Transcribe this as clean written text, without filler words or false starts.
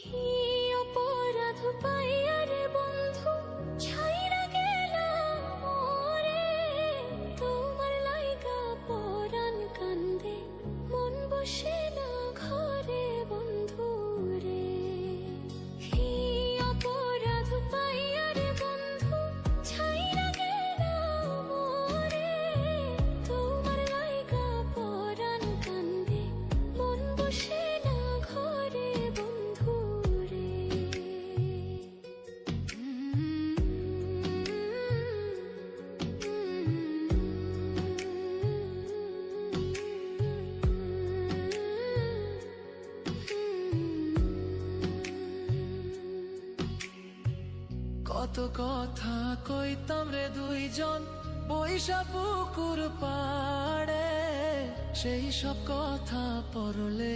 কি অপরাধ পাইয়া রে বন্ধু ছাইরা গেলাম মোরে, তোমার লাইগা পরাণ কান্দে মন বসে না ঘরে বন্ধু রে। কি অপরাধ পাইয়া রে বন্ধু ছাইরা গেলাম মোরে, তোমার লাইগা পরাণ কান্দে মন বসে না ঘরে বন্ধু রে। কত কথা কইতাম রে দুইজন বৈশা পুকুর পাড়ে, সেই সব কথা পরলে